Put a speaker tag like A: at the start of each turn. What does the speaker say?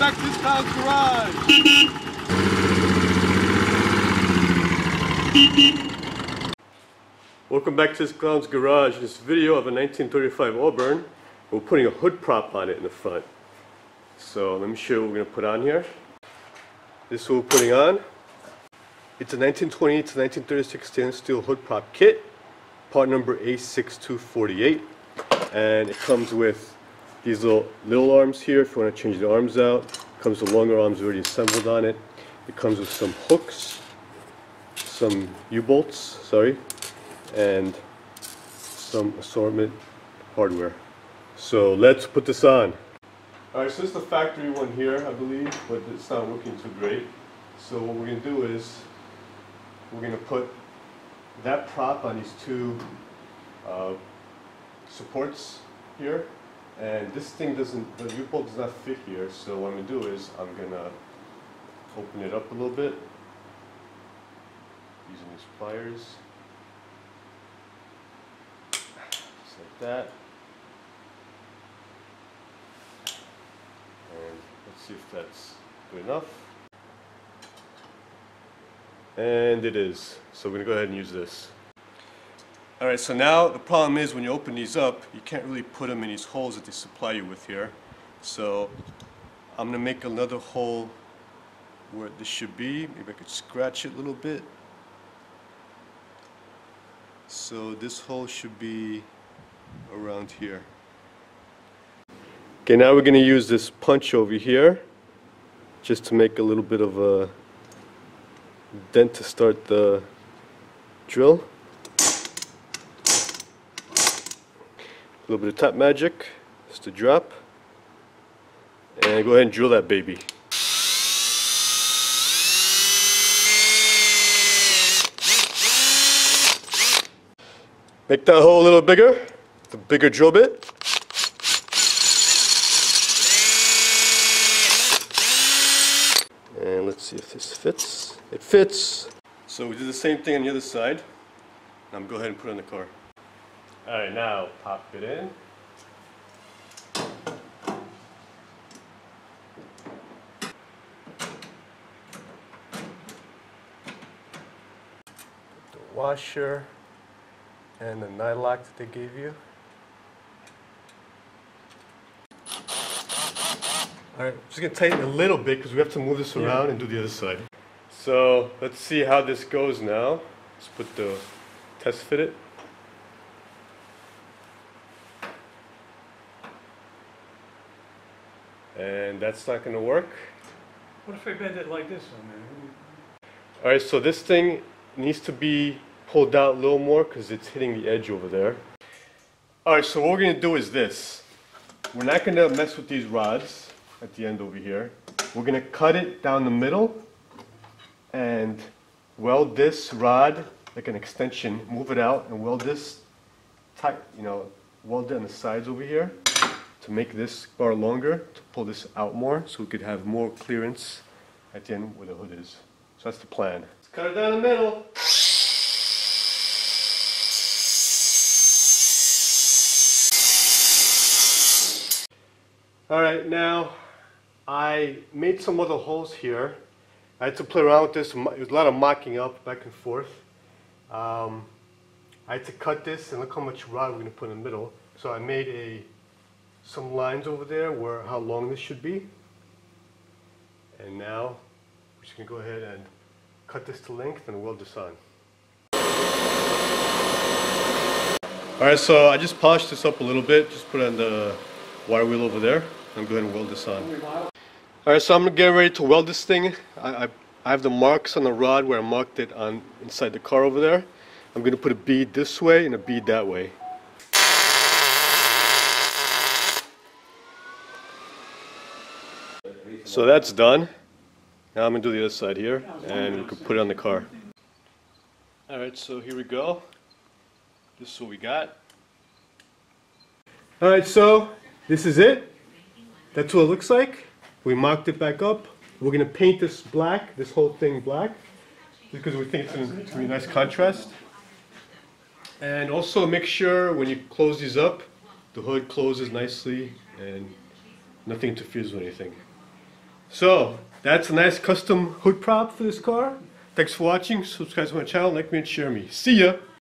A: back to this clown's garage. Welcome back to this clown's garage. This video of a 1935 Auburn. We're putting a hood prop on it in the front. So let me show you what we're going to put on here. This is what we're putting on. It's a 1928 to 1936 stainless steel hood prop kit. Part number A6248. And it comes with these little arms here if you want to change the arms out. It comes with longer arms already assembled on it. It comes with some hooks, some U-bolts, and some assortment hardware. So let's put this on. Alright, so this is the factory one here, I believe, but it's not looking too great. So what we're going to do is we're going to put that prop on these two supports here, and this thing doesn't, the U-bolt does not fit here, so what I'm going to do is I'm going to open it up a little bit using these pliers, just like that, and let's see if that's good enough, and it is, so we're going to go ahead and use this. Alright, so now the problem is when you open these up, you can't really put them in these holes that they supply you with here. So I'm going to make another hole where this should be. Maybe I could scratch it a little bit. So this hole should be around here. Okay, now we're going to use this punch over here just to make a little bit of a dent to start the drill. A little bit of tap magic, just a drop, and go ahead and drill that baby. Make that hole a little bigger, the bigger drill bit. And let's see if this fits. It fits. So we do the same thing on the other side. Now I'm going to go ahead and put it on the car. Alright, now pop it in. The washer and the nylock that they gave you. Alright, just going to tighten a little bit because we have to move this around and do the other side. So let's see how this goes now. Let's put the test fit it. And that's not going to work.
B: What if I bend it like this on there?
A: Alright, so this thing needs to be pulled out a little more because it's hitting the edge over there. Alright, so what we're going to do is this. We're not going to mess with these rods at the end over here. We're going to cut it down the middle and weld this rod like an extension, move it out and weld this tight, weld it on the sides over here to make this bar longer, to pull this out more so we could have more clearance at the end where the hood is. So that's the plan. Let's cut it down the middle. Alright, now I made some other holes here. I had to play around with this. It was a lot of mocking up back and forth. I had to cut this and look how much rod we're going to put in the middle. So I made some lines over there where how long this should be. And now we're just going to go ahead and cut this to length and weld this on. Alright, so I just polished this up a little bit. Just put it on the wire wheel over there. I'm going to weld this on. Alright, so I'm getting ready to weld this thing. I have the marks on the rod where I marked it on inside the car over there. I'm going to put a bead this way and a bead that way. So that's done. Now I'm going to do the other side here and we can put it on the car. Alright, so here we go. This is what we got. Alright, so this is it. That's what it looks like. We mocked it back up. We're going to paint this black, this whole thing black, because we think it's going to be a nice contrast. And also make sure when you close these up, the hood closes nicely and nothing interferes with anything. So, that's a nice custom hood prop for this car. Thanks for watching. Subscribe to my channel, like me, and share me. See ya!